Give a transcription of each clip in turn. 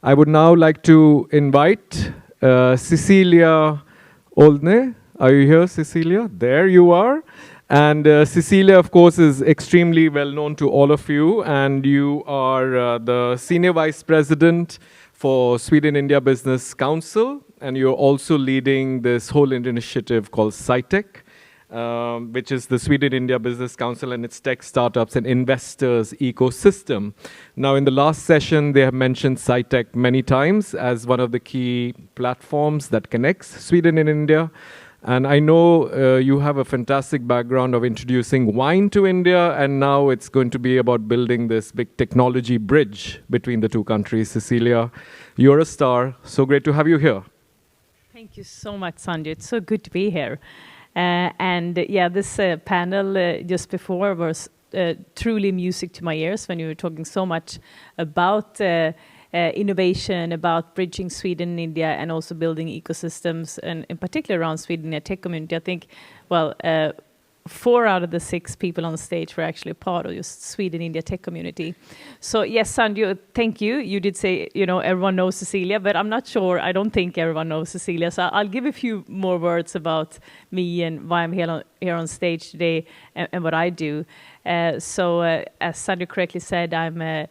I would now like to invite Cecilia Olney. Are you here, Cecilia? There you are. And Cecilia, of course, is extremely well known to all of you, and you are the Senior Vice President for Sweden-India Business Council, and you're also leading this whole initiative called SciTech, which is the Sweden-India Business Council and its tech startups and investors ecosystem. Now, in the last session, they have mentioned SciTech many times as one of the key platforms that connects Sweden and India. And I know you have a fantastic background of introducing wine to India, and now it's going to be about building this big technology bridge between the two countries. Cecilia, you're a star. So great to have you here. Thank you so much, Sanjay. It's so good to be here. This panel just before was truly music to my ears when you were talking so much about innovation, about bridging Sweden and India, and also building ecosystems, and in particular around Sweden and tech community. I think, 4 out of the 6 people on stage were actually part of just Sweden India tech community. So yes, Sanju, thank you. You did say, everyone knows Cecilia, but I'm not sure. I don't think everyone knows Cecilia. So I'll give a few more words about me and why I'm here on stage today and what I do. As Sanju correctly said, I'm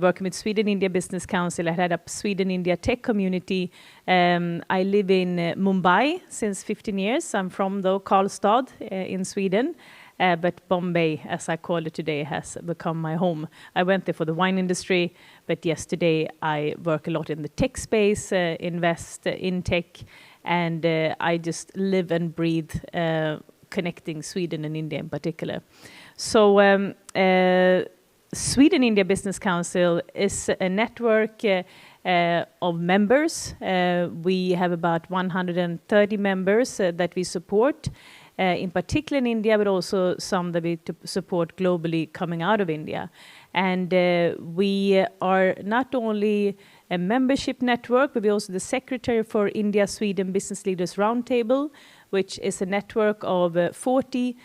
working with Sweden-India Business Council. I head up Sweden-India Tech Community. I live in Mumbai since 15 years. I'm from Karlstad in Sweden, but Bombay, as I call it today, has become my home. I went there for the wine industry, but yesterday I work a lot in the tech space, invest in tech, and I just live and breathe connecting Sweden and India in particular. So Sweden-India Business Council is a network of members. We have about 130 members that we support, in particular in India, but also some that we support globally coming out of India. And we are not only a membership network, but we're also the secretary for India-Sweden Business Leaders Roundtable, which is a network of 40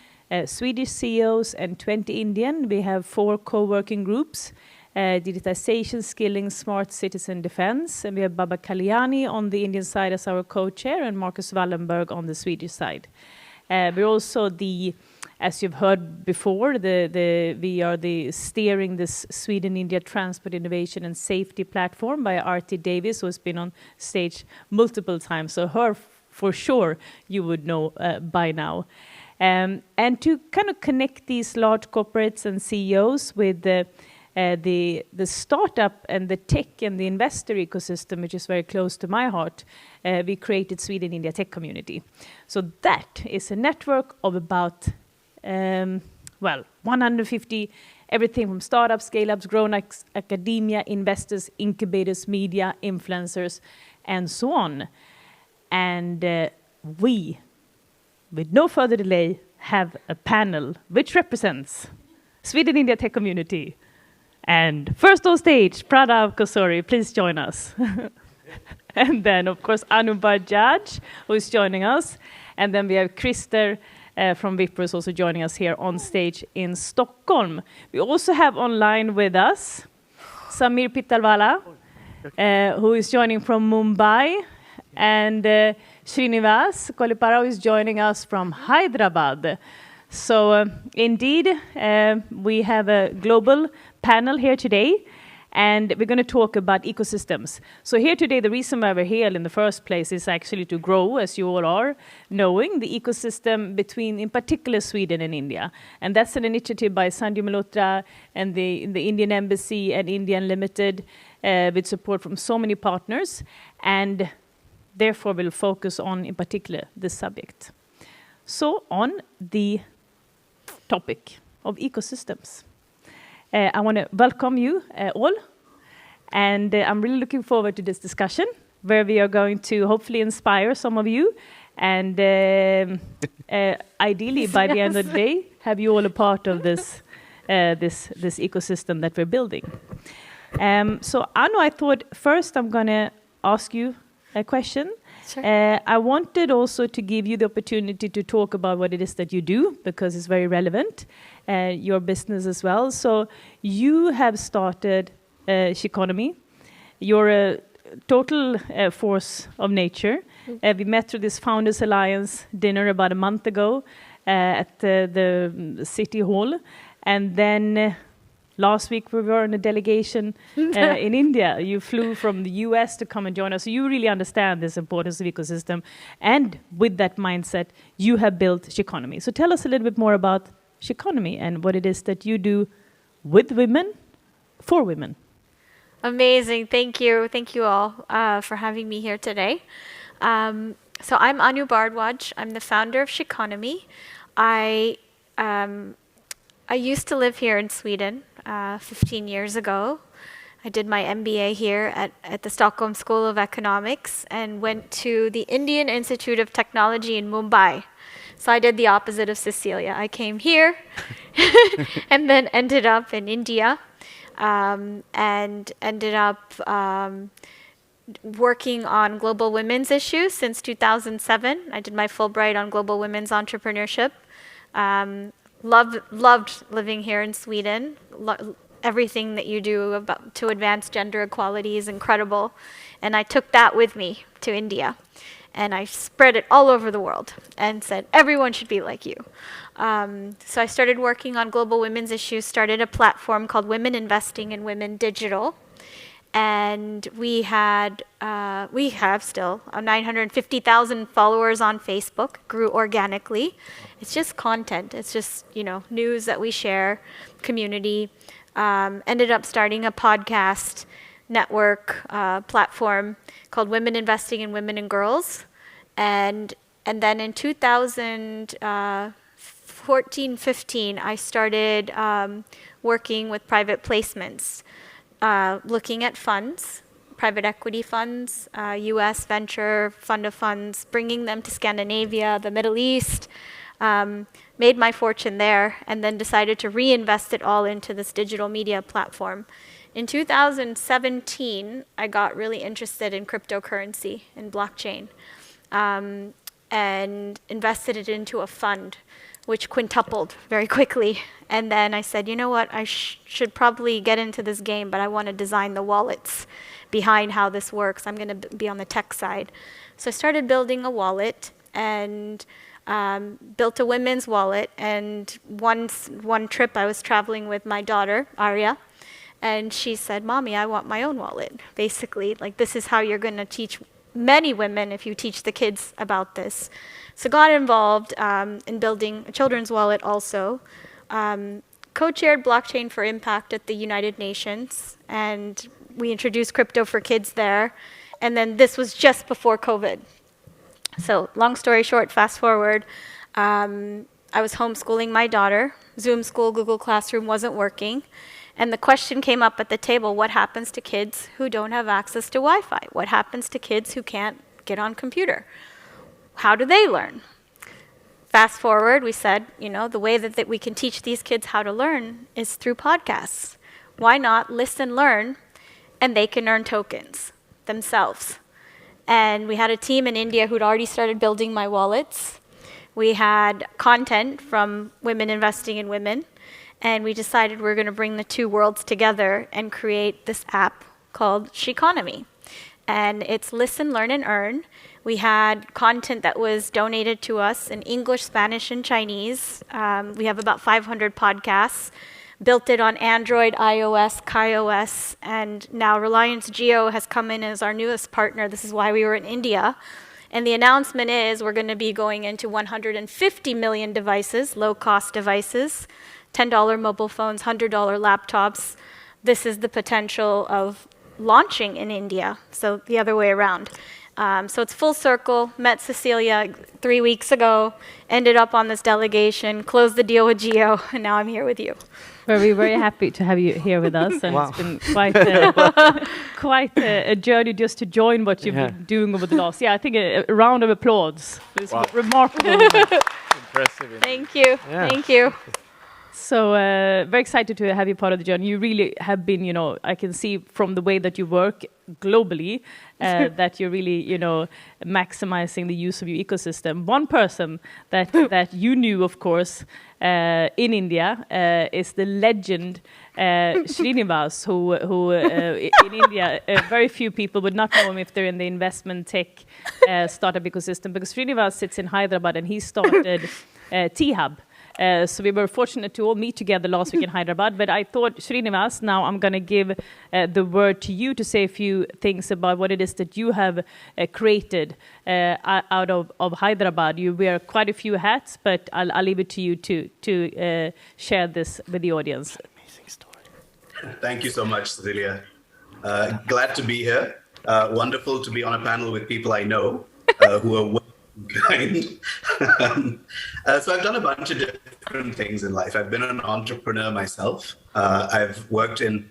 Swedish CEOs and 20 Indian. We have 4 co-working groups, digitization, skilling, smart citizen defense. And we have Baba Kalyani on the Indian side as our co-chair and Marcus Wallenberg on the Swedish side. We're also as you've heard before, we are steering this Sweden-India Transport Innovation and Safety Platform by R.T. Davis, who has been on stage multiple times. So her, for sure, you would know by now. And to kind of connect these large corporates and CEOs with the startup and the tech and the investor ecosystem, which is very close to my heart, we created Sweden India Tech Community. So that is a network of about 150, everything from startups, scale-ups, grown-ups, academia, investors, incubators, media, influencers, and so on. And we, with no further delay, have a panel which represents Sweden India Tech Community. And first on stage, Pradav Kosori, please join us. And then, of course, Anu Bajaj, who is joining us. And then we have Christer from Wipro is also joining us here on stage in Stockholm. We also have online with us Samir Pittalwala, who is joining from Mumbai, and Srinivas Kolipara is joining us from Hyderabad. So indeed, we have a global panel here today, and we're going to talk about ecosystems. So here today, the reason why we're here in the first place is actually to grow, as you all are, knowing the ecosystem between, in particular, Sweden and India. And that's an initiative by Sanjay Malhotra and the Indian Embassy and Indian Limited, with support from so many partners. And therefore, we'll focus on, in particular, this subject. So on the topic of ecosystems, I want to welcome you all. And I'm really looking forward to this discussion, where we are going to hopefully inspire some of you. And ideally, by the end of the day, have you all a part of this ecosystem that we're building. So Anu, I thought first I'm going to ask you a question. Sure. I wanted also to give you the opportunity to talk about what it is that you do, because it's very relevant, your business as well. So you have started Shikonomy, you're a total force of nature. We met through this Founders Alliance dinner about a month ago at the City Hall. And then last week we were in a delegation in India. You flew from the US to come and join us. So you really understand this importance of ecosystem. And with that mindset, you have built Sheconomy. So tell us a little bit more about Sheconomy and what it is that you do with women, for women. Amazing. Thank you. Thank you all for having me here today. So I'm Anu Bardwaj. I'm the founder of Sheconomy. I used to live here in Sweden 15 years ago. I did my MBA here at the Stockholm School of Economics and went to the Indian Institute of Technology in Mumbai. So I did the opposite of Cecilia. I came here and then ended up in India and ended up working on global women's issues since 2007. I did my Fulbright on global women's entrepreneurship. Loved living here in Sweden. Everything that you do to advance gender equality is incredible. And I took that with me to India. And I spread it all over the world and said, everyone should be like you. So I started working on global women's issues, started a platform called Women Investing in Women Digital. And we have still 950,000 followers on Facebook, grew organically. It's just content. It's just, news that we share, community. Ended up starting a podcast network platform called Women Investing in Women and Girls. And then in 2014-15, I started working with private placements, looking at funds, private equity funds, US venture fund of funds, bringing them to Scandinavia, the Middle East, made my fortune there, and then decided to reinvest it all into this digital media platform. In 2017, I got really interested in cryptocurrency and blockchain, and invested it into a fund, which quintupled very quickly. And then I said, you know what, I should probably get into this game, but I want to design the wallets behind how this works. I'm going to be on the tech side. So I started building a wallet and built a women's wallet. And one trip I was traveling with my daughter, Arya, and she said, Mommy, I want my own wallet. Basically, like, this is how you're going to teach many women if you teach the kids about this. So got involved in building a children's wallet also. Co-chaired Blockchain for Impact at the United Nations, and we introduced crypto for kids there. And then this was just before COVID. So long story short, fast forward, I was homeschooling my daughter. Zoom school, Google Classroom wasn't working. And the question came up at the table, what happens to kids who don't have access to Wi-Fi? What happens to kids who can't get on computer? How do they learn? Fast forward, we said, the way that we can teach these kids how to learn is through podcasts. Why not listen, learn, and they can earn tokens themselves? And we had a team in India who'd already started building my wallets. We had content from Women Investing in Women. And we decided we're going to bring the two worlds together and create this app called Sheconomy. And it's listen, learn, and earn. We had content that was donated to us in English, Spanish, and Chinese. We have about 500 podcasts. Built it on Android, iOS, KaiOS, and now Reliance Jio has come in as our newest partner. This is why we were in India. And the announcement is we're going to be going into 150 million devices, low-cost devices, $10 mobile phones, $100 laptops. This is the potential of launching in India, so the other way around. So it's full circle. Met Cecilia 3 weeks ago, ended up on this delegation, closed the deal with Geo, and now I'm here with you. We're very happy to have you here with us, and Wow. it's been quite a journey just to join what you've been doing over the last. Yeah, I think a round of applause. It's remarkable. Impressive. Thank you. Yeah. Thank you. So very excited to have you part of the journey. You really have been, I can see from the way that you work globally that you're really, maximizing the use of your ecosystem. One person that you knew, of course, in India is the legend Srinivas, who in India, very few people would not know him if they're in the investment tech startup ecosystem, because Srinivas sits in Hyderabad and he started T-Hub. So we were fortunate to all meet together last week in Hyderabad. But I thought, Srinivas, now I'm going to give the word to you to say a few things about what it is that you have created out of Hyderabad. You wear quite a few hats, but I'll leave it to you to share this with the audience. Amazing story. Thank you so much, Cecilia. Glad to be here. Wonderful to be on a panel with people I know who are kind. So I've done a bunch of different things in life. I've been an entrepreneur myself. I've worked in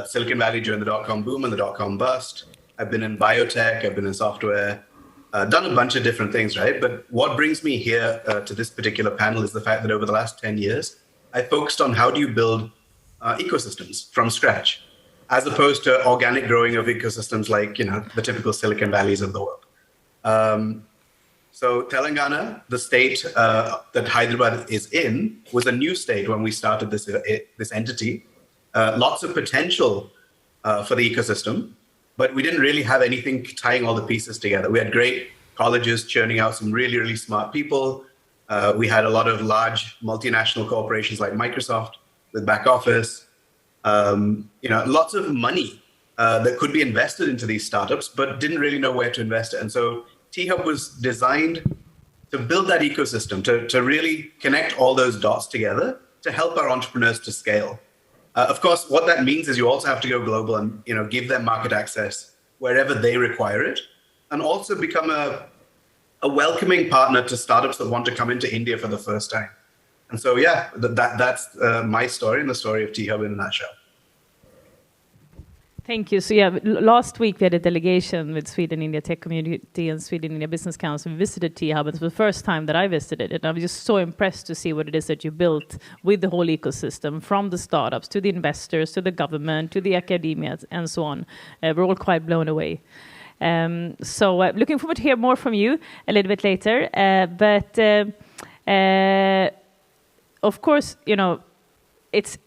Silicon Valley during the dot-com boom and the dot-com bust. I've been in biotech, I've been in software, done a bunch of different things, right? But what brings me here to this particular panel is the fact that over the last 10 years, I focused on how do you build ecosystems from scratch, as opposed to organic growing of ecosystems like, the typical Silicon Valleys of the world. So Telangana, the state that Hyderabad is in, was a new state when we started this entity. Lots of potential for the ecosystem, but we didn't really have anything tying all the pieces together. We had great colleges churning out some really, really smart people. We had a lot of large multinational corporations like Microsoft with back office. Lots of money that could be invested into these startups, but didn't really know where to invest it. And so T-Hub was designed to build that ecosystem, to really connect all those dots together to help our entrepreneurs to scale. Of course, what that means is you also have to go global and give them market access wherever they require it, and also become a welcoming partner to startups that want to come into India for the first time. And so, that's my story and the story of T-Hub in a nutshell. Thank you. So last week we had a delegation with Sweden India Tech Community and Sweden India Business Council. We visited T-Hub. It was the first time that I visited it. And I was just so impressed to see what it is that you built with the whole ecosystem, from the startups to the investors, to the government, to the academia, and so on. We're all quite blown away. So looking forward to hear more from you a little bit later. But of course, it's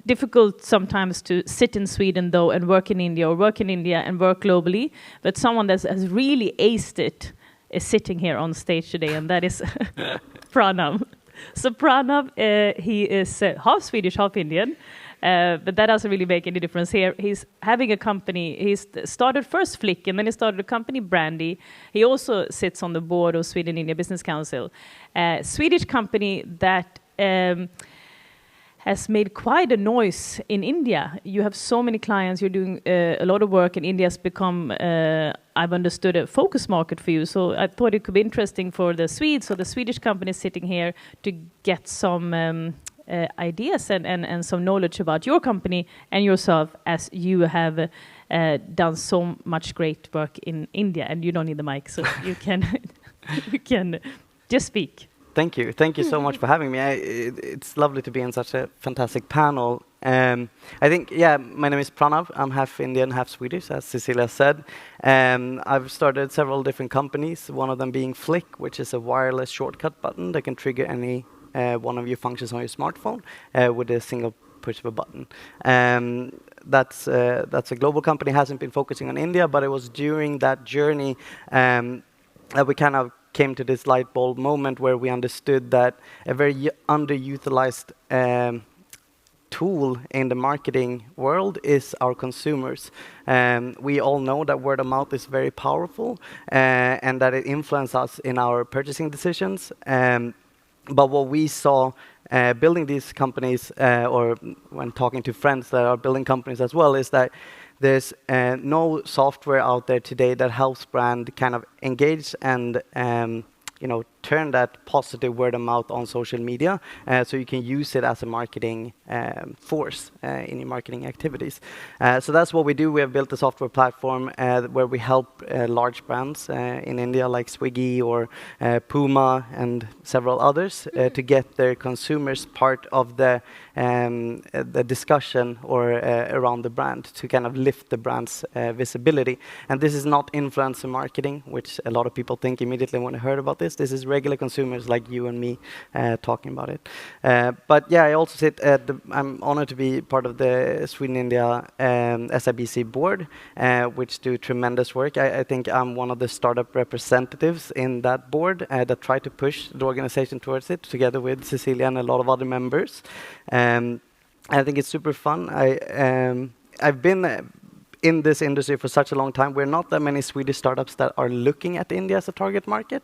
difficult sometimes to sit in Sweden, though, and work in India, or work in India and work globally. But someone that has really aced it is sitting here on stage today, and that is Pranav. So Pranav, he is half Swedish, half Indian. But that doesn't really make any difference here. He's having a company. He's started first Flick, and then he started a company, Brandy. He also sits on the board of Sweden India Business Council, a Swedish company that has made quite a noise in India. You have so many clients, you're doing a lot of work, and India has become, I've understood, a focus market for you. So I thought it could be interesting for the Swedes, or the Swedish companies sitting here, to get some ideas and some knowledge about your company and yourself, as you have done so much great work in India. And you don't need the mic, so you can just speak. Thank you. Thank you so much for having me. It's lovely to be in such a fantastic panel. I think, my name is Pranav. I'm half Indian, half Swedish, as Cecilia said. I've started several different companies, one of them being Flick, which is a wireless shortcut button that can trigger any one of your functions on your smartphone with a single push of a button. That's a global company, hasn't been focusing on India, but it was during that journey that we kind of came to this light bulb moment where we understood that a very underutilized tool in the marketing world is our consumers. We all know that word of mouth is very powerful and that it influences us in our purchasing decisions. But what we saw building these companies, or when talking to friends that are building companies as well, is that there's no software out there today that helps brand kind of engage and turn that positive word of mouth on social media, so you can use it as a marketing force in your marketing activities. So that's what we do. We have built a software platform where we help large brands in India like Swiggy or Puma and several others to get their consumers part of the discussion or around the brand, to kind of lift the brand's visibility. And this is not influencer marketing, which a lot of people think immediately when they heard about this. This is regular consumers like you and me talking about it. But yeah, I also sit at I'm honored to be part of the Sweden-India SIBC board, which do tremendous work. I think I'm one of the startup representatives in that board that try to push the organization towards it, together with Cecilia and a lot of other members. I think it's super fun. I've been in this industry for such a long time. We're not that many Swedish startups that are looking at India as a target market,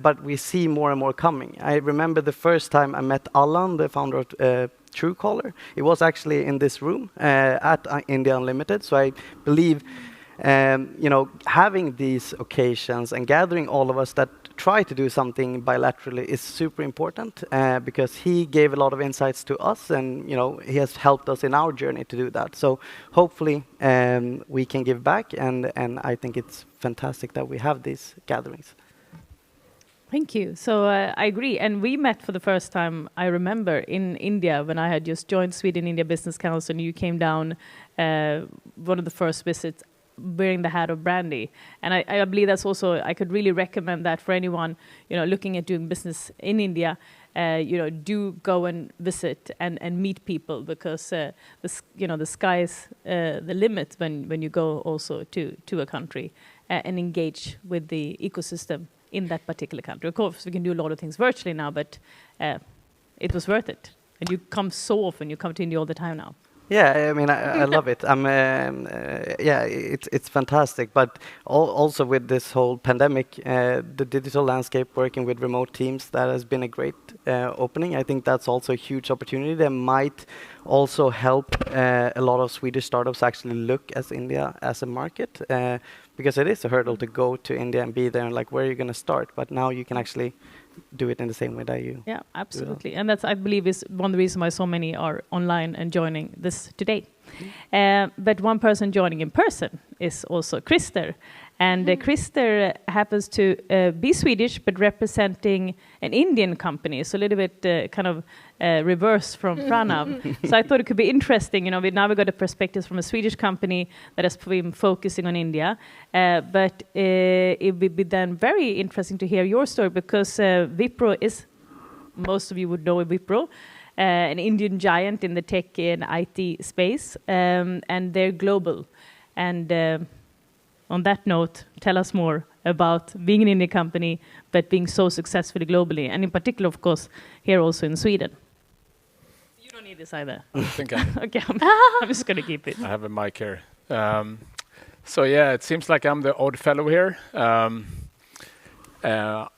but we see more and more coming. I remember the first time I met Allan, the founder of Truecaller. It was actually in this room at India Unlimited. So I believe, having these occasions and gathering all of us that try to do something bilaterally is super important because he gave a lot of insights to us, and he has helped us in our journey to do that. So hopefully we can give back, and I think it's fantastic that we have these gatherings. Thank you. So I agree. And we met for the first time, I remember, in India when I had just joined Sweden-India Business Council, and you came down one of the first visits wearing the hat of Brandy. And I believe that's also, I could really recommend that for anyone, looking at doing business in India, do go and visit and meet people, because the sky's the limit when you go also to a country and engage with the ecosystem in that particular country. Of course, we can do a lot of things virtually now, but it was worth it. And you come so often, you come to India all the time now. Yeah, I mean, I love it. It's fantastic. But also with this whole pandemic, the digital landscape, working with remote teams, that has been a great opening. I think that's also a huge opportunity that might also help a lot of Swedish startups actually look at India as a market, because it is a hurdle to go to India and be there and where are you going to start? But now you can actually do it in the same way that you. Yeah, absolutely. And that's, I believe, is one of the reasons why so many are online and joining this today. But one person joining in person is also Christer. And Christer happens to be Swedish, but representing an Indian company. So a little bit reverse from Pranav. So I thought it could be interesting. Now we got a perspective from a Swedish company that has been focusing on India. But it would be then very interesting to hear your story, because Wipro is, most of you would know Wipro, an Indian giant in the tech and IT space, and they're global. And on that note, tell us more about being an Indian company, but being so successfully globally, and in particular, of course, here also in Sweden. You don't need this either. I think Okay, I'm just going to keep it. I have a mic here. So yeah, it seems like I'm the odd fellow here.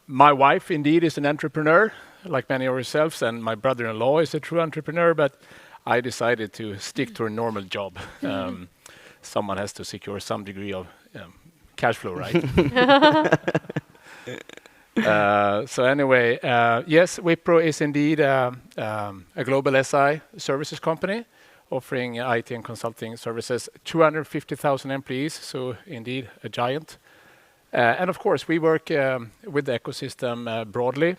My wife, indeed, is an entrepreneur, like many of yourselves, and my brother-in-law is a true entrepreneur, but I decided to stick to a normal job. Someone has to secure some degree of cash flow, right? So anyway, yes, Wipro is indeed a global SI services company offering IT and consulting services, 250,000 employees, so indeed a giant. And of course, we work with the ecosystem broadly,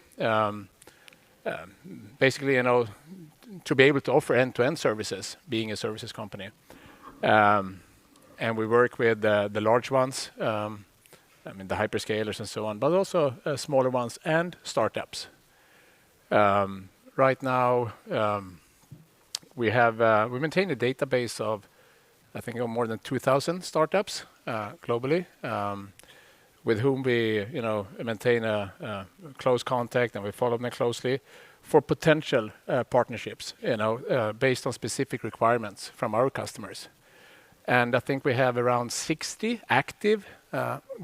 basically, to be able to offer end-to-end services, being a services company. And we work with the large ones, the hyperscalers and so on, but also smaller ones and startups. Right now, we maintain a database of, I think, more than 2,000 startups globally, with whom we, maintain a close contact, and we follow them closely for potential partnerships, based on specific requirements from our customers. And I think we have around 60 active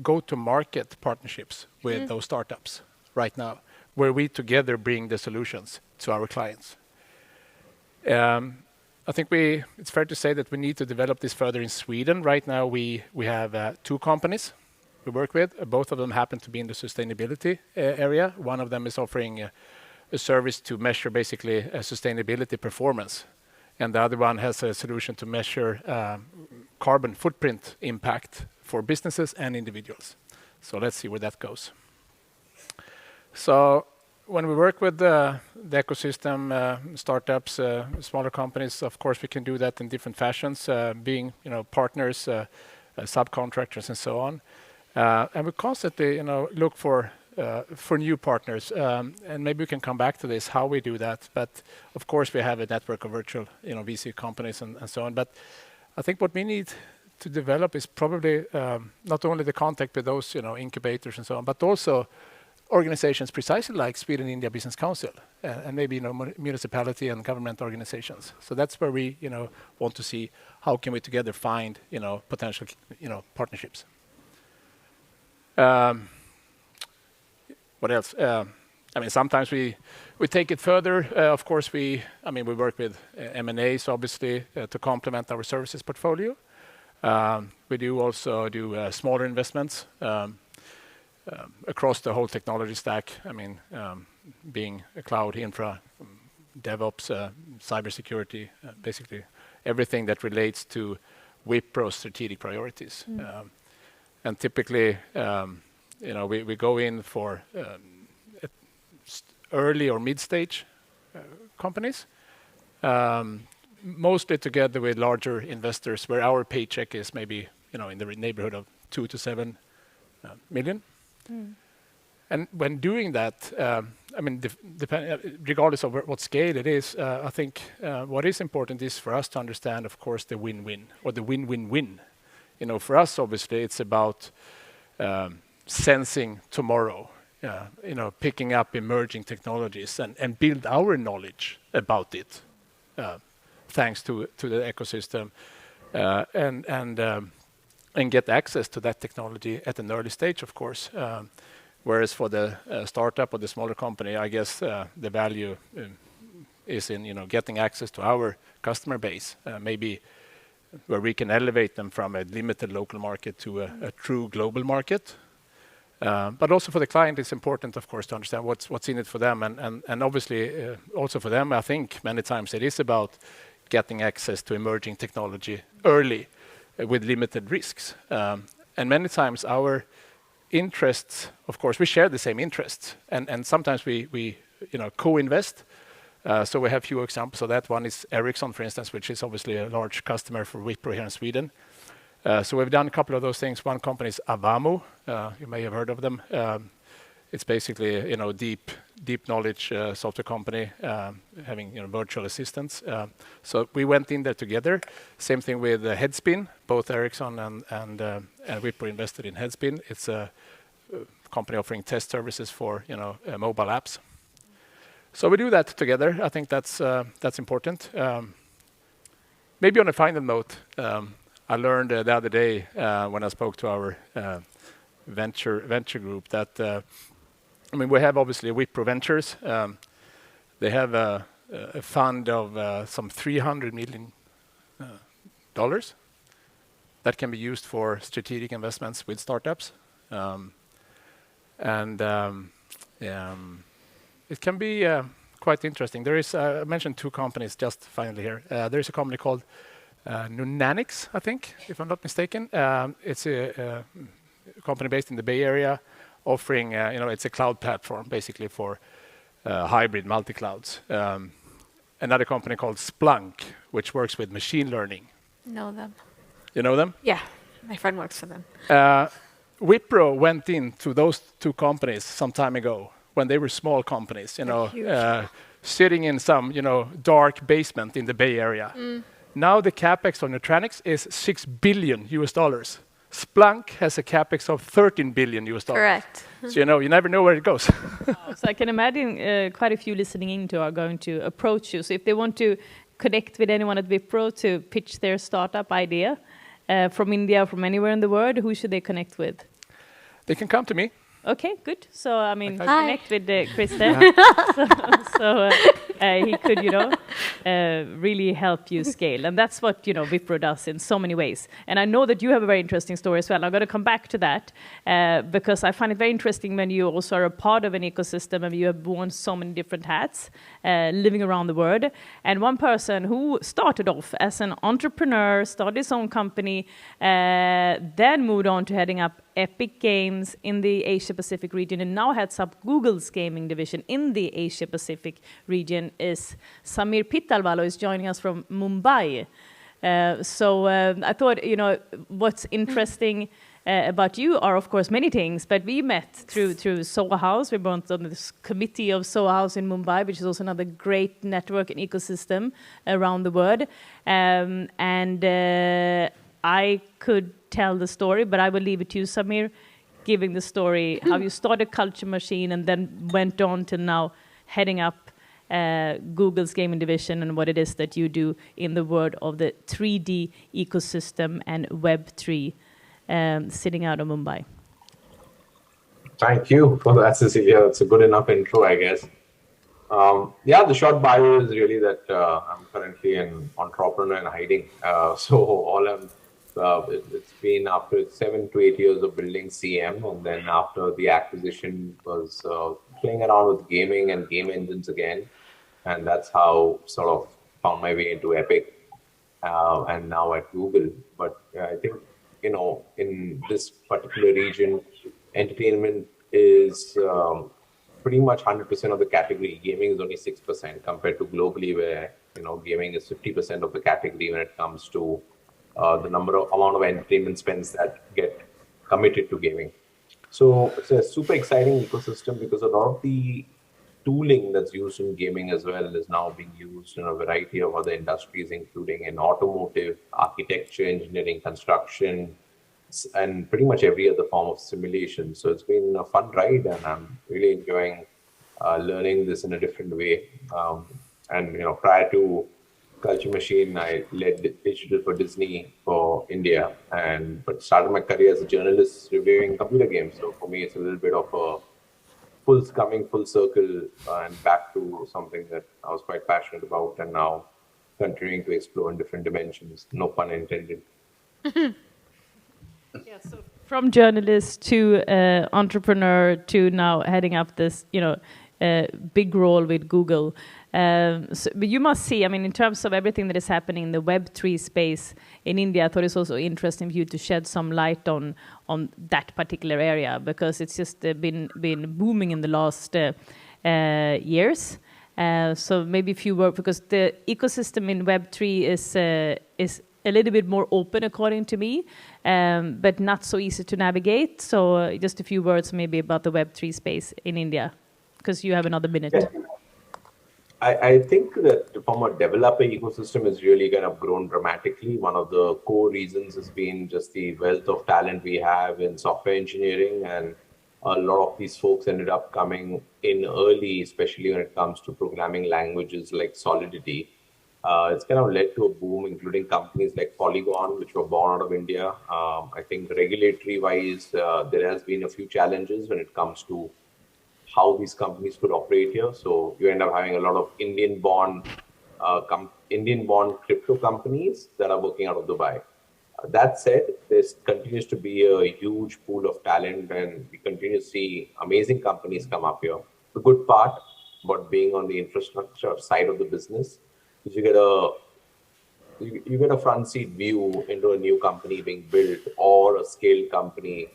go-to-market partnerships with those startups right now, where we together bring the solutions to our clients. I think it's fair to say that we need to develop this further in Sweden. Right now, we have 2 companies we work with. Both of them happen to be in the sustainability area. One of them is offering a service to measure basically sustainability performance. And the other one has a solution to measure carbon footprint impact for businesses and individuals. So let's see where that goes. So when we work with the ecosystem, startups, smaller companies, of course we can do that in different fashions, being partners, subcontractors, and so on. And we constantly look for for new partners. And maybe we can come back to this, how we do that. But of course, we have a network of virtual, VC companies and so on. But I think what we need to develop is probably not only the contact with those, incubators and so on, but also organizations precisely like Sweden India Business Council and maybe municipality and government organizations. So that's where we want to see how can we together find potential partnerships. What else? Sometimes we take it further. Of course, we work with M&As obviously to complement our services portfolio. We do also do smaller investments across the whole technology stack. Being a cloud infra, DevOps, cybersecurity, basically everything that relates to Wipro's strategic priorities. And typically, we go in for early or mid-stage companies, mostly together with larger investors, where our paycheck is maybe in the neighborhood of 2 to 7 million. And when doing that, regardless of what scale it is, I think what is important is for us to understand, of course, the win-win or the win-win-win. For us, obviously, it's about sensing tomorrow, picking up emerging technologies and build our knowledge about it, thanks to the ecosystem, and get access to that technology at an early stage, of course. Whereas for the startup or the smaller company, I guess the value is in getting access to our customer base, maybe where we can elevate them from a limited local market to a true global market. But also for the client, it's important, of course, to understand what's in it for them, and obviously also for them. I think many times it is about getting access to emerging technology early with limited risks. And many times our interests, of course, we share the same interests, and sometimes we co-invest. So we have few examples of that. One is Ericsson, for instance, which is obviously a large customer for Wipro here in Sweden. So we've done a couple of those things. One company is Avamo. You may have heard of them. It's basically deep knowledge software company having virtual assistants. So we went in there together. Same thing with Headspin. Both Ericsson and Wipro invested in Headspin. It's a company offering test services for mobile apps. So we do that together. I think that's important. Maybe on a final note, I learned the other day when I spoke to our venture group that we have obviously Wipro Ventures. They have a fund of some $300 million that can be used for strategic investments with startups, it can be quite interesting. There is I mentioned two companies just finally here. There is a company called Nunanix, I think, if I'm not mistaken. It's a company based in the Bay Area, offering it's a cloud platform basically for hybrid multi-clouds. Another company called Splunk, which works with machine learning. Know them. You know them? Yeah, my friend works for them. Wipro went into those two companies some time ago when they were small companies, sitting in some dark basement in the Bay Area. Now the capex on Nutanix is $6 billion. Splunk has a capex of $13 billion. Correct. So you never know where it goes. So I can imagine quite a few listening in are going to approach you. So if they want to connect with anyone at Wipro to pitch their startup idea from India, from anywhere in the world, who should they connect with? They can come to me. Okay, good. So, Hi. connect with Chris there. so he could, really help you scale. And that's what, Wipro does in so many ways. And I know that you have a very interesting story as well. I'm going to come back to that because I find it very interesting when you also are a part of an ecosystem and you have worn so many different hats living around the world. And one person who started off as an entrepreneur, started his own company, then moved on to heading up Epic Games in the Asia-Pacific region and now heads up Google's gaming division in the Asia-Pacific region is Samir Pittalwala, who is joining us from Mumbai. So I thought, what's interesting about you are, of course, many things. But we met through Soho House. We were on this committee of Soho House in Mumbai, which is also another great network and ecosystem around the world. I could tell the story, but I will leave it to you, Samir, giving the story, how you started Culture Machine and then went on to now heading up Google's gaming division and what it is that you do in the world of the 3D ecosystem and Web3 sitting out of Mumbai. Thank you for that, Cecilia. It's a good enough intro, I guess. Yeah, the short bio is really that I'm currently an entrepreneur in hiding. So all it's been after 7 to 8 years of building CM, and then after the acquisition was playing around with gaming and game engines again, and that's how sort of found my way into Epic, and now at Google. But I think in this particular region, entertainment is pretty much 100% of the category. Gaming is only 6% compared to globally, where gaming is 50% of the category when it comes to the amount of entertainment spends that get committed to gaming. So it's a super exciting ecosystem because a lot of the tooling that's used in gaming as well is now being used in a variety of other industries, including in automotive, architecture, engineering, construction, and pretty much every other form of simulation. So it's been a fun ride, and I'm really enjoying learning this in a different way. Prior to Culture Machine, I led digital for Disney for India, but started my career as a journalist reviewing computer games. So for me, it's a little bit of a coming full circle and back to something that I was quite passionate about, and now continuing to explore in different dimensions. No pun intended. Yeah, so from journalist to entrepreneur to now heading up this, big role with Google. But you must see, in terms of everything that is happening in the Web3 space in India, I thought it's also interesting for you to shed some light on that particular area, because it's just been booming in the last years. So maybe if you were, because the ecosystem in Web3 is a little bit more open, according to me, but not so easy to navigate. So just a few words maybe about the Web3 space in India, because you have another minute. Yeah. I think that from a developer ecosystem has really kind of grown dramatically. One of the core reasons has been just the wealth of talent we have in software engineering, and a lot of these folks ended up coming in early, especially when it comes to programming languages like Solidity. It's kind of led to a boom, including companies like Polygon, which were born out of India. I think regulatory-wise, there has been a few challenges when it comes to how these companies could operate here. So you end up having a lot of Indian-born crypto companies that are working out of Dubai. That said, there continues to be a huge pool of talent, and we continue to see amazing companies come up here. The good part about being on the infrastructure side of the business is you get a front seat view into a new company being built, or a scaled company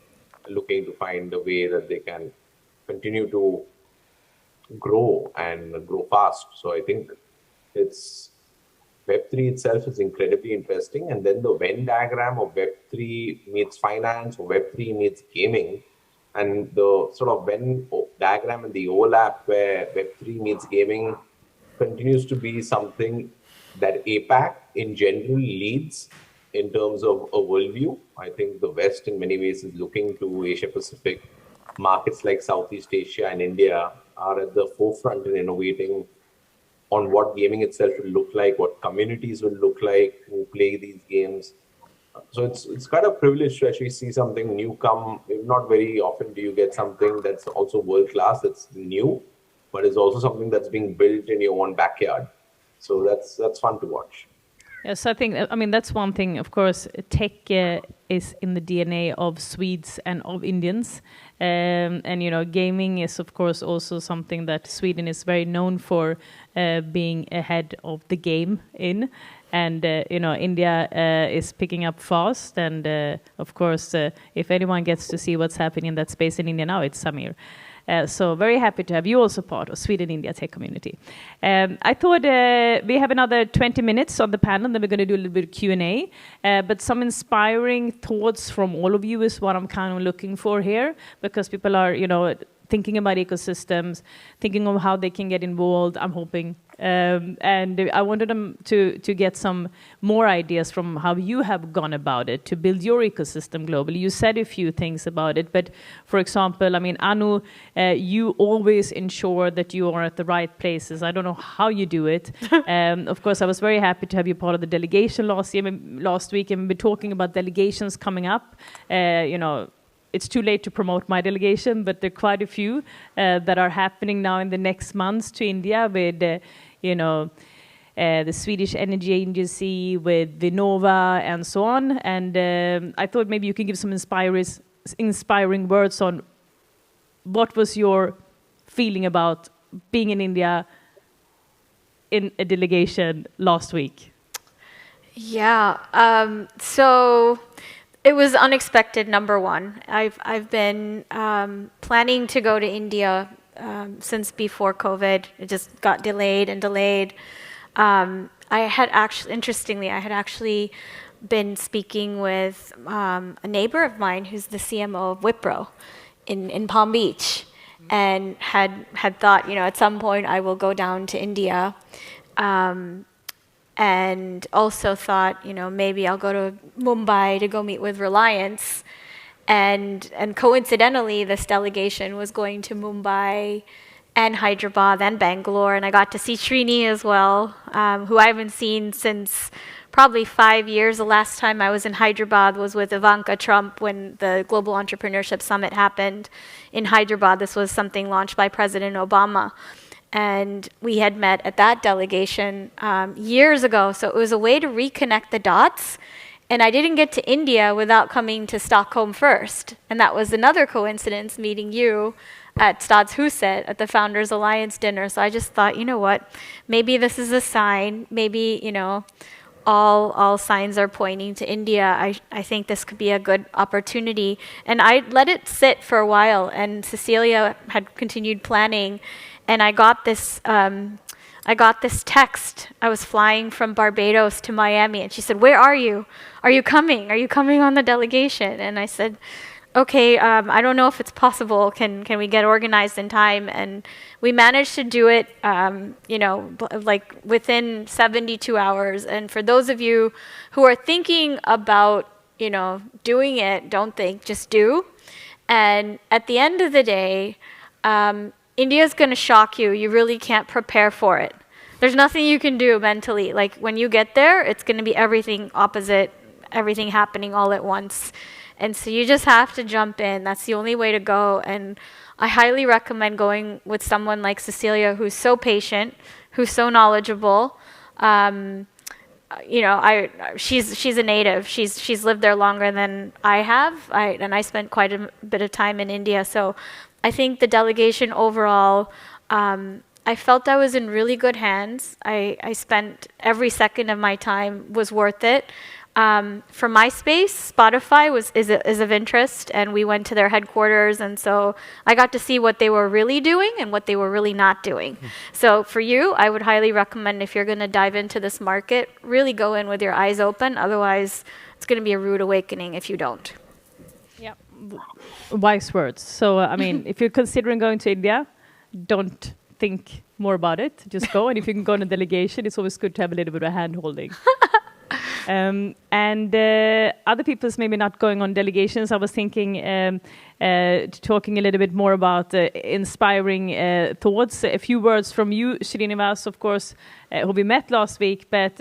looking to find a way that they can continue to grow and grow fast. So I think Web3 itself is incredibly interesting. And then the Venn diagram of Web3 meets finance, or Web3 meets gaming, and the sort of Venn diagram and the overlap where Web3 meets gaming continues to be something that APAC in general leads in terms of a worldview. I think the West in many ways is looking to Asia Pacific. Markets like Southeast Asia and India are at the forefront in innovating on what gaming itself will look like, what communities will look like who play these games. So it's kind of privileged to actually see something new come. Not very often do you get something that's also world class, that's new, but it's also something that's being built in your own backyard. So that's fun to watch. Yes, I think, that's one thing. Of course, tech is in the DNA of Swedes and of Indians. And, gaming is, of course, also something that Sweden is very known for being ahead of the game in. And, India is picking up fast. And, of course, if anyone gets to see what's happening in that space in India now, it's Samir. So very happy to have you also part of Sweden-India Tech Community. I thought we have another 20 minutes on the panel, then we're going to do a little bit of Q&A. But some inspiring thoughts from all of you is what I'm kind of looking for here, because people are, thinking about ecosystems, thinking of how they can get involved, I'm hoping. And I wanted them to get some more ideas from how you have gone about it to build your ecosystem globally. You said a few things about it, but for example, Anu, you always ensure that you are at the right places. I don't know how you do it. Of course, I was very happy to have you part of the delegation last week, and we've been talking about delegations coming up. It's too late to promote my delegation, but there are quite a few that are happening now in the next months to India with, the Swedish Energy Agency, with Vinnova, and so on. And I thought maybe you can give some inspiring words on what was your feeling about being in India in a delegation last week. Yeah. So it was unexpected, number one. I've been planning to go to India since before COVID. It just got delayed and delayed. I had actually been speaking with a neighbor of mine who's the CMO of Wipro in Palm Beach, and had thought, at some point I will go down to India. And also thought, maybe I'll go to Mumbai to go meet with Reliance. And coincidentally, this delegation was going to Mumbai and Hyderabad and Bangalore. And I got to see Srini as well, who I haven't seen since probably 5 years. The last time I was in Hyderabad was with Ivanka Trump when the Global Entrepreneurship Summit happened in Hyderabad. This was something launched by President Obama. And we had met at that delegation years ago. So it was a way to reconnect the dots. And I didn't get to India without coming to Stockholm first. And that was another coincidence, meeting you at Stadshuset at the Founders Alliance dinner. So I just thought, what, maybe this is a sign. Maybe, all signs are pointing to India. I think this could be a good opportunity. And I let it sit for a while. And Cecilia had continued planning. And I got this text. I was flying from Barbados to Miami, and she said, "Where are you? Are you coming? Are you coming on the delegation?" And I said, "Okay, I don't know if it's possible. Can we get organized in time?" And we managed to do it, like within 72 hours. And for those of you who are thinking about, doing it, don't think, just do. And at the end of the day, India's going to shock you. You really can't prepare for it. There's nothing you can do mentally. Like when you get there, it's going to be everything opposite, everything happening all at once. And so you just have to jump in. That's the only way to go. And I highly recommend going with someone like Cecilia, who's so patient, who's so knowledgeable. She's a native. She's lived there longer than I have. And I spent quite a bit of time in India. So I think the delegation overall, I felt I was in really good hands. I spent every second of my time was worth it. For my space, Spotify is of interest, and we went to their headquarters, and so I got to see what they were really doing and what they were really not doing. So for you, I would highly recommend, if you're going to dive into this market, really go in with your eyes open. Otherwise, it's going to be a rude awakening if you don't. Yeah, wise words. So, if you're considering going to India, don't think more about it. Just go. And if you can go on a delegation, it's always good to have a little bit of hand-holding. And other people's maybe not going on delegations. I was thinking, talking a little bit more about inspiring thoughts. A few words from you, Srinivas, of course, who we met last week. But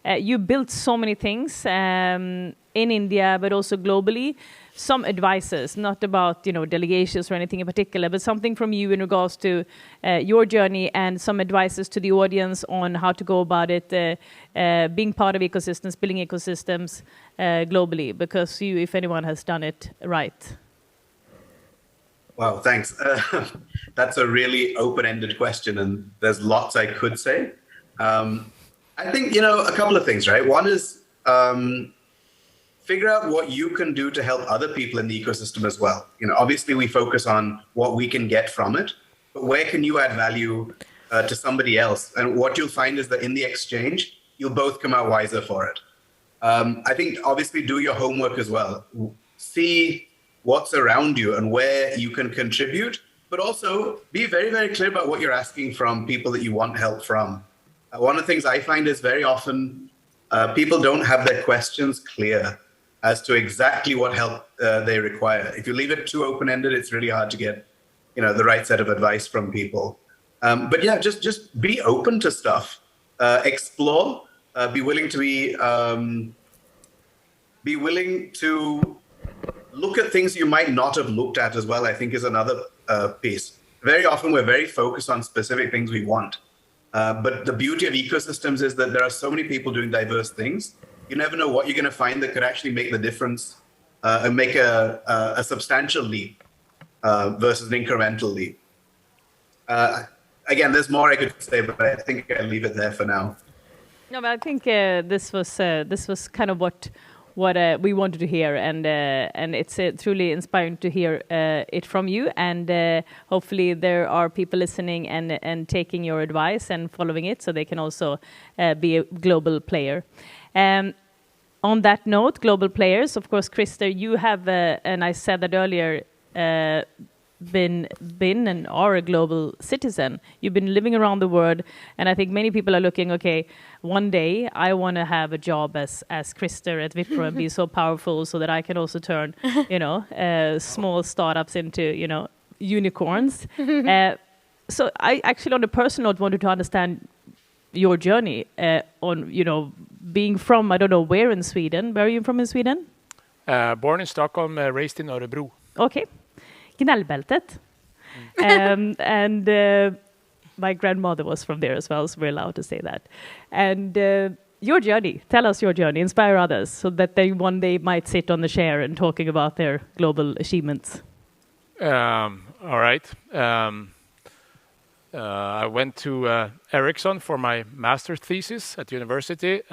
you built so many things in India, but also globally. Some advices, not about delegations or anything in particular, but something from you in regards to your journey, and some advices to the audience on how to go about it, being part of ecosystems, building ecosystems globally, because you, if anyone, has done it right. Wow, thanks. That's a really open-ended question, and there's lots I could say. I think, a couple of things, right? One is, figure out what you can do to help other people in the ecosystem as well. Obviously we focus on what we can get from it, but where can you add value to somebody else? And what you'll find is that in the exchange, you'll both come out wiser for it. I think obviously do your homework as well. See what's around you and where you can contribute, but also be very, very clear about what you're asking from people that you want help from. One of the things I find is very often people don't have their questions clear as to exactly what help they require. If you leave it too open-ended, it's really hard to get the right set of advice from people. But yeah, just be open to stuff, explore, be willing to look at things you might not have looked at as well, I think is another piece. Very often we're very focused on specific things we want. But the beauty of ecosystems is that there are so many people doing diverse things. You never know what you're going to find that could actually make the difference and make a substantial leap versus an incremental leap. Again, there's more I could say, but I think I'll leave it there for now. No, but I think this was kind of what we wanted to hear, and it's truly inspiring to hear it from you. And hopefully there are people listening and taking your advice and following it, so they can also be a global player. On that note, global players, of course, Christer, you have, and I said that earlier, been and are a global citizen. You've been living around the world, and I think many people are looking, okay, one day I want to have a job as Christer at Wipro and be so powerful so that I can also turn, small startups into, unicorns. So I actually, on a personal note, wanted to understand your journey on, being from, I don't know, where in Sweden? Where are you from in Sweden? Born in Stockholm, raised in Örebro. Okay. Gnällbältet. And my grandmother was from there as well, so we're allowed to say that. And your journey, tell us your journey, inspire others so that they one day might sit on the chair and talking about their global achievements. All right. I went to Ericsson for my master's thesis at university.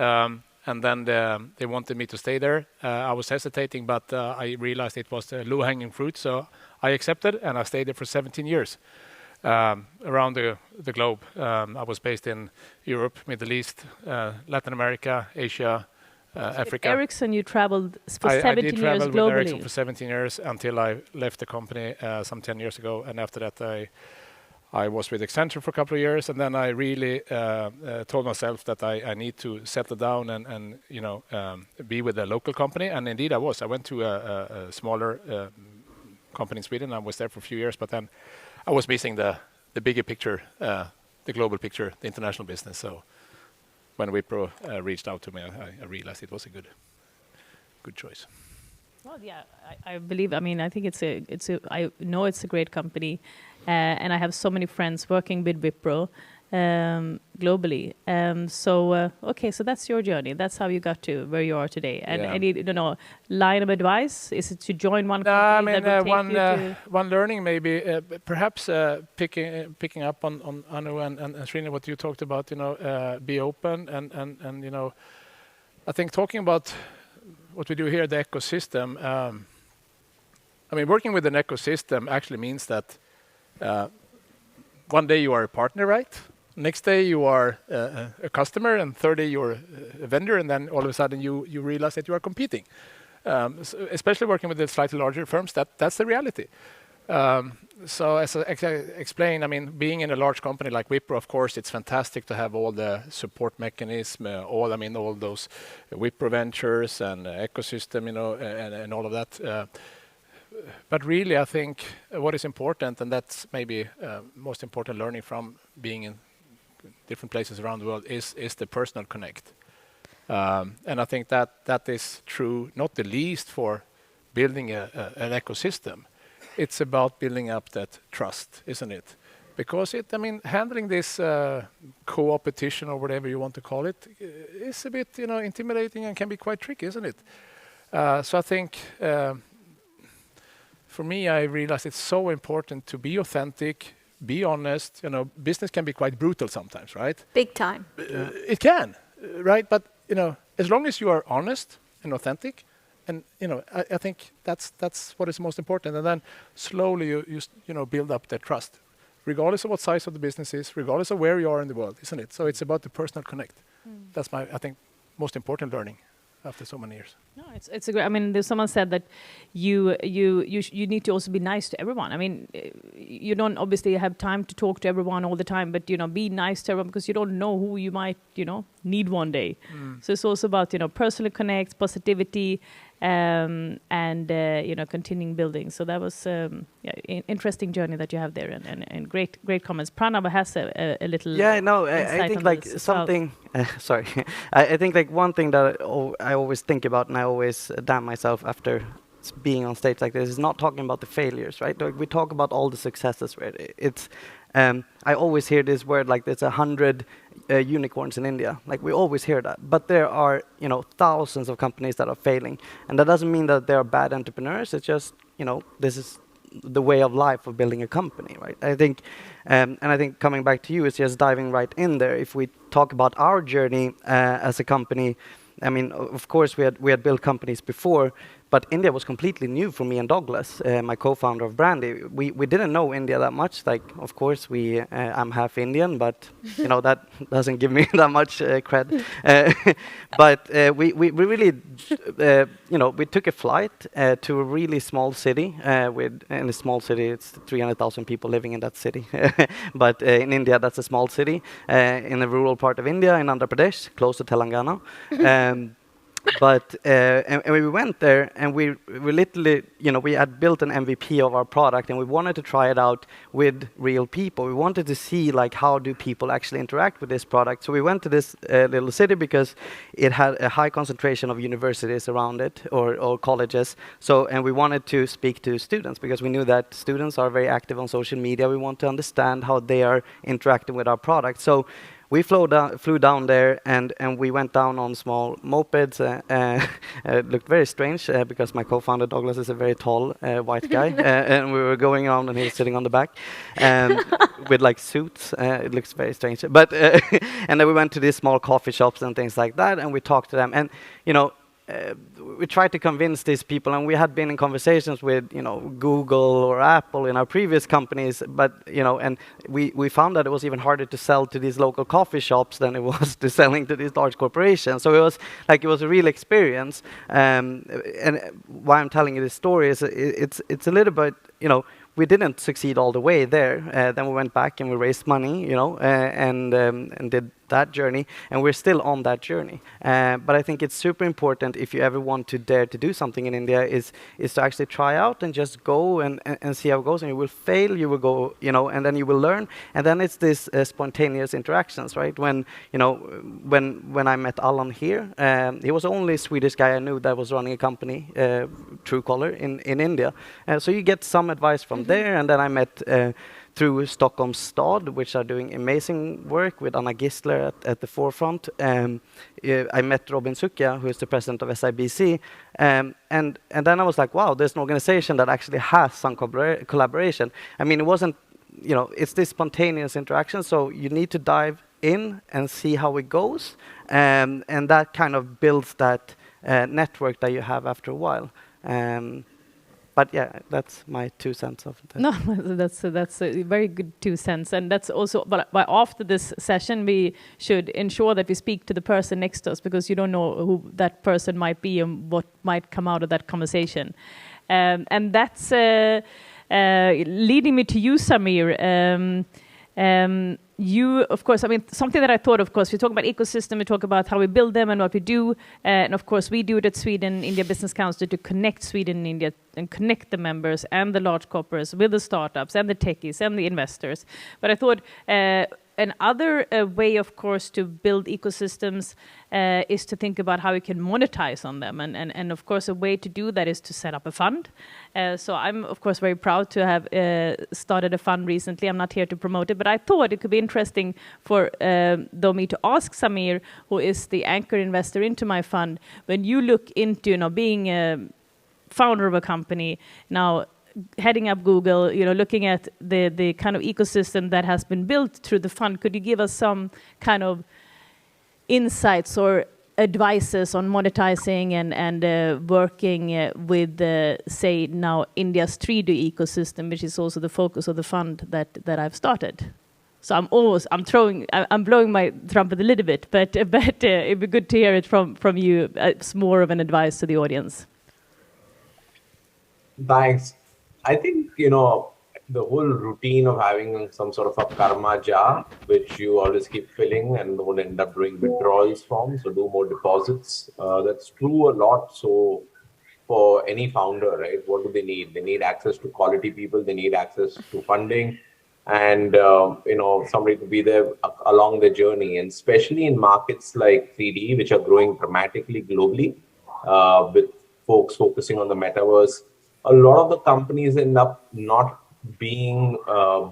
And then they wanted me to stay there. I was hesitating, but I realized it was the low-hanging fruit, so I accepted, and I stayed there for 17 years around the globe. I was based in Europe, Middle East, Latin America, Asia, Africa. At Ericsson, you traveled for 17 years globally. I did travel with Ericsson for 17 years until I left the company some 10 years ago, and after that I was with Accenture for a couple of years, and then I really told myself that I need to settle down and be with a local company. And indeed, I was. I went to a smaller company in Sweden. I was there for a few years, but then I was missing the bigger picture, the global picture, the international business. So when Wipro reached out to me, I realized it was a good choice. Well, yeah, I believe. I mean, I think I know it's a great company, and I have so many friends working with Wipro globally. Okay, so that's your journey. That's how you got to where you are today. And any line of advice? Is it to join one company? One learning maybe, perhaps picking up on Anu and Srini, what you talked about. Be open and I think talking about what we do here, the ecosystem. Working with an ecosystem actually means that one day you are a partner, right? Next day you are a customer, and third day you're a vendor, and then all of a sudden you realize that you are competing. So especially working with the slightly larger firms, that's the reality. So as I explained, being in a large company like Wipro, of course, it's fantastic to have all the support mechanism, all those Wipro ventures and ecosystem, and all of that. But really, I think what is important, and that's maybe most important learning from being in different places around the world, is the personal connect. And I think that is true, not the least for building an ecosystem. It's about building up that trust, isn't it? Because handling this co-opetition or whatever you want to call it is a bit, intimidating and can be quite tricky, isn't it? So I think for me, I realized it's so important to be authentic, be honest. Business can be quite brutal sometimes, right? Big time. It can, right? But as long as you are honest and authentic, and I think that's what is most important. And then slowly you build up that trust, regardless of what size of the business is, regardless of where you are in the world, isn't it? So it's about the personal connect. That's my, I think, most important learning after so many years. No, it's a great. I mean, there's someone said that you need to also be nice to everyone. I mean, you don't obviously have time to talk to everyone all the time, but be nice to everyone because you don't know who you might need one day. So it's also about personal connect, positivity, and continuing building. So that was interesting journey that you have there, and great comments. Pranava has a little I think like something sorry I think like one thing that I always think about, and I always damn myself after being on stage like this, is not talking about the failures, right? Like we talk about all the successes, right? It's I always hear this word like there's 100 unicorns in India. Like we always hear that, but there are thousands of companies that are failing, and that doesn't mean that they are bad entrepreneurs. It's just this is the way of life of building a company, right? I think, and I think coming back to you is just diving right in there. If we talk about our journey as a company, I mean, of course we had built companies before, but India was completely new for me and Douglas, my co-founder of Brandy. We didn't know India that much. Like, of course, I'm half Indian, but that doesn't give me that much cred. But we really, we took a flight to a really small city. In a small city, it's 300,000 people living in that city. But in India, that's a small city in a rural part of India, in Andhra Pradesh, close to Telangana. But and we went there, and we literally, we had built an MVP of our product, and we wanted to try it out with real people. We wanted to see like how do people actually interact with this product. So we went to this little city because it had a high concentration of universities around it, or colleges. So, and we wanted to speak to students because we knew that students are very active on social media. We want to understand how they are interacting with our product. So we flew down there, and we went down on small mopeds. It looked very strange because my co-founder Douglas is a very tall white guy, and we were going around and he was sitting on the back with like suits. It looks very strange. But and then we went to these small coffee shops and things like that, and we talked to them. And we tried to convince these people, and we had been in conversations with Google or Apple in our previous companies, but and we found that it was even harder to sell to these local coffee shops than it was to selling to these large corporations. So it was a real experience. And why I'm telling you this story is it's a little bit we didn't succeed all the way there. Then we went back and we raised money, and did that journey, and we're still on that journey. But I think it's super important if you ever want to dare to do something in India is to actually try out and just go and see how it goes. And you will fail, you will go, and then you will learn. And then it's this spontaneous interactions, right? When I met Alan here, he was the only Swedish guy I knew that was running a company, Truecaller, in India. So you get some advice from there, and then I met through Stockholm Stad, which are doing amazing work with Anna Gisler at the forefront. I met Robin Sukia, who is the president of SIBC, and then I was like, wow, there's an organization that actually has some collaboration. I mean, it wasn't, it's this spontaneous interaction, so you need to dive in and see how it goes, and that kind of builds that network that you have after a while. But yeah, that's my 2 cents of that. No, that's a very good 2 cents, and that's also. But after this session, we should ensure that we speak to the person next to us, because you don't know who that person might be and what might come out of that conversation, and that's leading me to you, Samir. You, of course, I mean, something that I thought, of course, we talk about ecosystem, we talk about how we build them and what we do. And of course, we do it at Sweden India Business Council to connect Sweden and India and connect the members and the large corporates with the startups and the techies and the investors. But I thought another way, of course, to build ecosystems is to think about how we can monetize on them. And of course, a way to do that is to set up a fund. So I'm, of course, very proud to have started a fund recently. I'm not here to promote it, but I thought it could be interesting for me to ask Samir, who is the anchor investor into my fund, when you look into being a founder of a company, now heading up Google, looking at the kind of ecosystem that has been built through the fund, could you give us some kind of insights or advices on monetizing and working with, say, now India's 3D ecosystem, which is also the focus of the fund that I've started. So I'm blowing my trumpet a little bit, but it'd be good to hear it from you. It's more of an advice to the audience. Thanks. I think, the whole routine of having some sort of a karma jar, which you always keep filling and don't end up doing withdrawals from, so do more deposits. That's true a lot. So for any founder, right, what do they need? They need access to quality people. They need access to funding and, somebody to be there along the journey. And especially in markets like 3D, which are growing dramatically globally, with folks focusing on the metaverse, a lot of the companies end up not being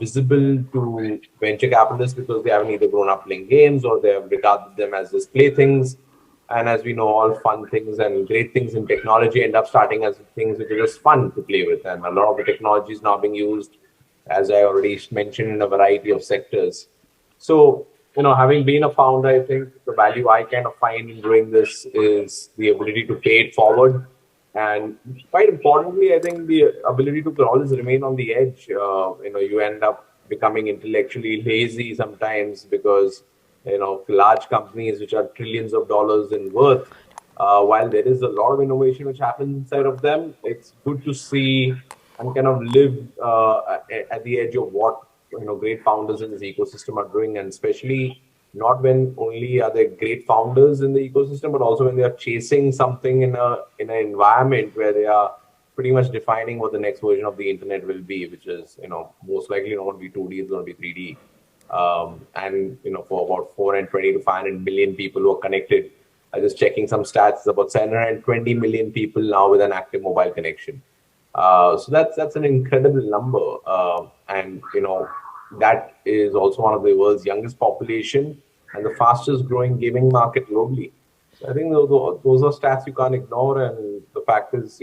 visible to venture capitalists because they haven't either grown up playing games or they have regarded them as just playthings. And as we know, all fun things and great things in technology end up starting as things which are just fun to play with. And a lot of the technology is now being used, as I already mentioned, in a variety of sectors. So, having been a founder, I think the value I kind of find in doing this is the ability to pay it forward. And quite importantly, I think the ability to always remain on the edge. You end up becoming intellectually lazy sometimes because, large companies which are trillions of dollars in worth, while there is a lot of innovation which happens inside of them, it's good to see and kind of live at the edge of what great founders in this ecosystem are doing, and especially not when only are there great founders in the ecosystem, but also when they are chasing something in an environment where they are pretty much defining what the next version of the internet will be, which is most likely not going to be 2D, it's going to be 3D. And for about 420 to 500 million people who are connected, I was just checking some stats. It's about 720 million people now with an active mobile connection. So that's an incredible number, and that is also one of the world's youngest population and the fastest growing gaming market globally. So I think those are stats you can't ignore. And the fact is,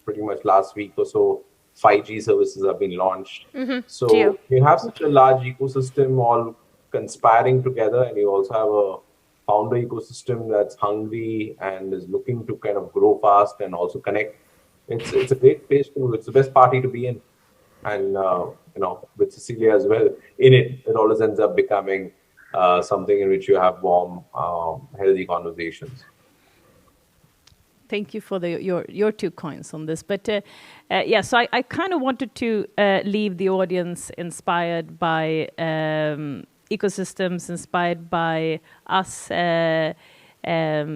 pretty much last week or so, 5G services have been launched. So you have such a large ecosystem all conspiring together, and you also have a founder ecosystem that's hungry and is looking to kind of grow fast and also connect. It's a great place it's the best party to be in. And, with Cecilia as well in it, it always ends up becoming something in which you have warm, healthy conversations. Thank you for your 2 coins on this. But so I kind of wanted to leave the audience inspired by ecosystems, inspired by us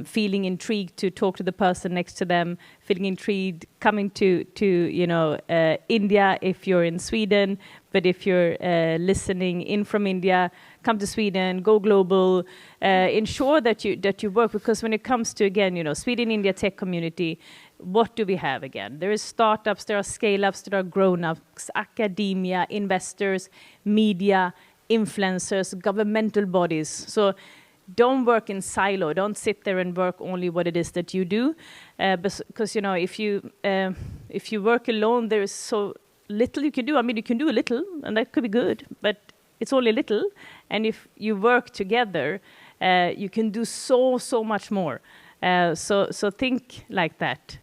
feeling intrigued to talk to the person next to them, feeling intrigued coming to India if you're in Sweden, but if you're listening in from India, come to Sweden, go global, ensure that you work, because when it comes to, again, Sweden-India tech community, what do we have again? There is startups, there are scale-ups, there are grown-ups, academia, investors, media, influencers, governmental bodies. So don't work in silo. Don't sit there and work only what it is that you do, because if you work alone, there is so little you can do. I mean, you can do a little, and that could be good, but it's only a little. And if you work together, you can do so much more. So think like that.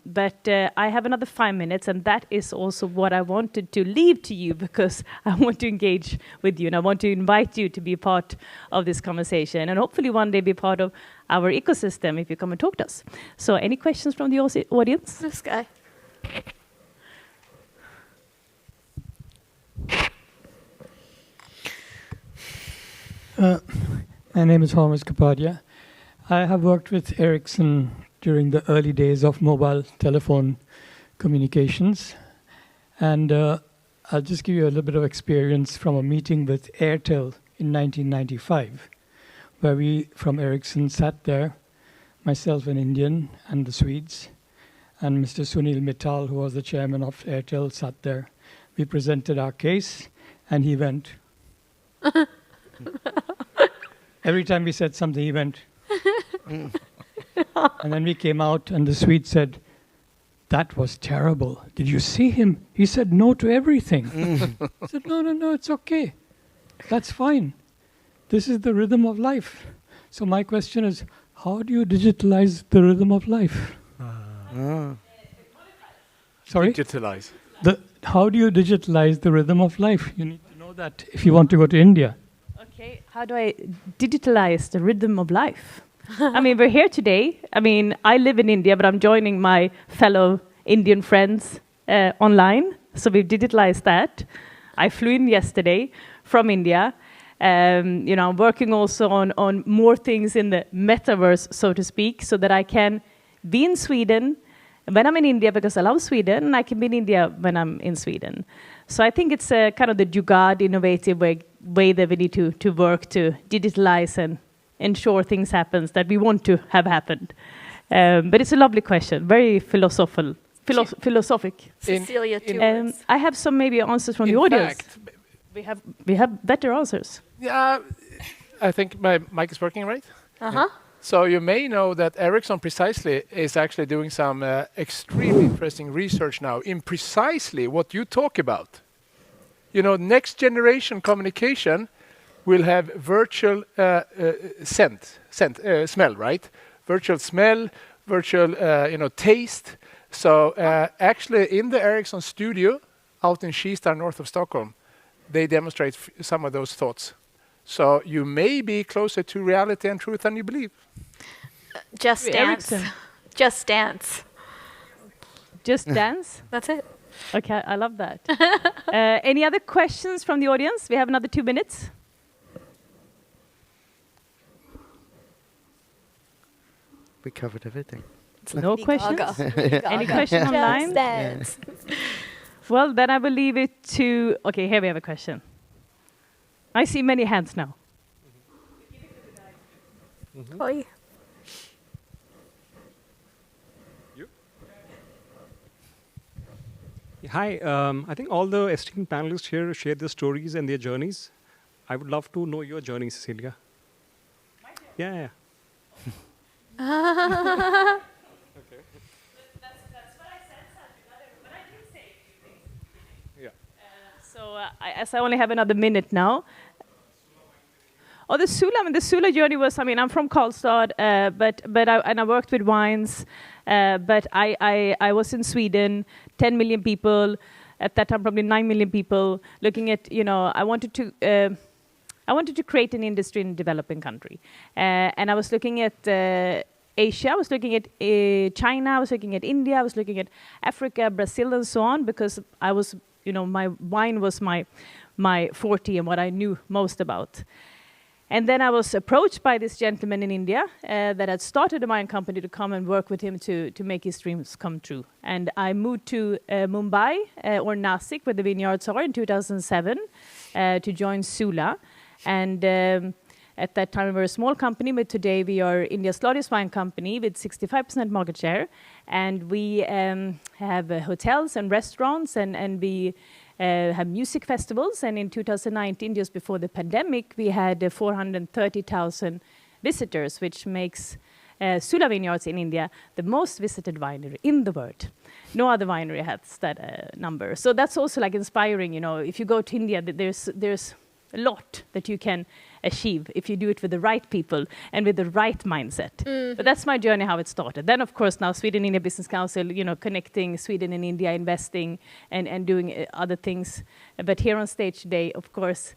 But I have another 5 minutes, and that is also what I wanted to leave to you, because I want to engage with you, and I want to invite you to be a part of this conversation, and hopefully one day be part of our ecosystem if you come and talk to us. So any questions from the audience? This guy. My name is Thomas Kapadia. I have worked with Ericsson during the early days of mobile telephone communications. And I'll just give you a little bit of experience from a meeting with Airtel in 1995, where we from Ericsson sat there, myself an Indian and the Swedes, and Mr. Sunil Mittal, who was the chairman of Airtel, sat there. We presented our case, and he went. Every time we said something, he went. And then we came out, and the Swede said, "That was terrible. Did you see him? He said no to everything." I said, no, it's okay. That's fine. This is the rhythm of life. So my question is, how do you digitalize the rhythm of life? Sorry? Digitalize. How do you digitalize the rhythm of life? You need to know that if you want to go to India. Okay, how do I digitalize the rhythm of life? I mean, we're here today. I mean, I live in India, but I'm joining my fellow Indian friends online. So we've digitalized that. I flew in yesterday from India. I'm working also on more things in the metaverse, so to speak, so that I can be in Sweden when I'm in India because I love Sweden, and I can be in India when I'm in Sweden. So I think it's kind of the Jugad innovative way that we need to work to digitalize and ensure things happen that we want to have happened. But it's a lovely question, very philosophic. Cecilia, 2 words. I have some maybe answers from the audience. We have better answers. Yeah, I think my mic is working, right? Uh-huh. So you may know that Ericsson precisely is actually doing some extremely interesting research now in precisely what you talk about. You know, next generation communication will have virtual smell, right? Virtual smell, virtual taste. So actually in the Ericsson studio out in Kista, north of Stockholm, they demonstrate some of those thoughts. So you may be closer to reality and truth than you believe. Just dance. Ericsson. Just dance. Just dance? That's it. Okay, I love that. Any other questions from the audience? We have another 2 minutes. We covered everything. No questions? Gaga. Any question online? Just dance. Well, then I will leave it to... Okay, here we have a question. I see many hands now. Oi. Hi, I think all the esteemed panelists here share their stories and their journeys. I would love to know your journey, Cecilia. Yeah. Okay. That's what I said, but I did say a few things. Yeah. So as I only have another minute now. Oh, the Sula journey was, I'm from Karlstad, but I worked with wines, but I was in Sweden, 10 million people, at that time probably 9 million people, looking at, I wanted to create an industry in a developing country. And I was looking at Asia, I was looking at China, I was looking at India, I was looking at Africa, Brazil, and so on, because I was, my wine was my forte and what I knew most about. And then I was approached by this gentleman in India that had started a wine company to come and work with him to make his dreams come true. And I moved to Mumbai or Nasik, where the vineyards are, in 2007 to join Sula. And at that time, we were a small company, but today we are India's largest wine company with 65% market share. And we have hotels and restaurants, and we have music festivals. And in 2019, just before the pandemic, we had 430,000 visitors, which makes Sula Vineyards in India the most visited winery in the world. No other winery has that number. So that's also like inspiring. If you go to India, there's a lot that you can achieve if you do it with the right people and with the right mindset. Mm-hmm. But that's my journey, how it started. Then, of course, now Sweden-India Business Council, connecting Sweden and India, investing and doing other things. But here on stage today, of course,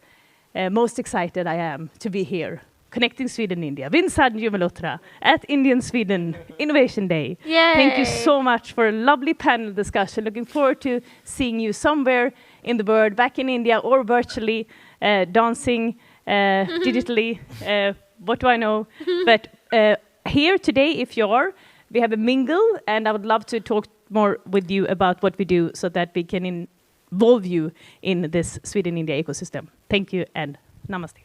most excited I am to be here, connecting Sweden and India. Vinsad Jumelotra at Indian Sweden Innovation Day. Yay. Thank you so much for a lovely panel discussion. Looking forward to seeing you somewhere in the world, back in India or virtually, dancing digitally, what do I know? But here today, if you are, we have a mingle, and I would love to talk more with you about what we do so that we can involve you in this Sweden-India ecosystem. Thank you, and namaste.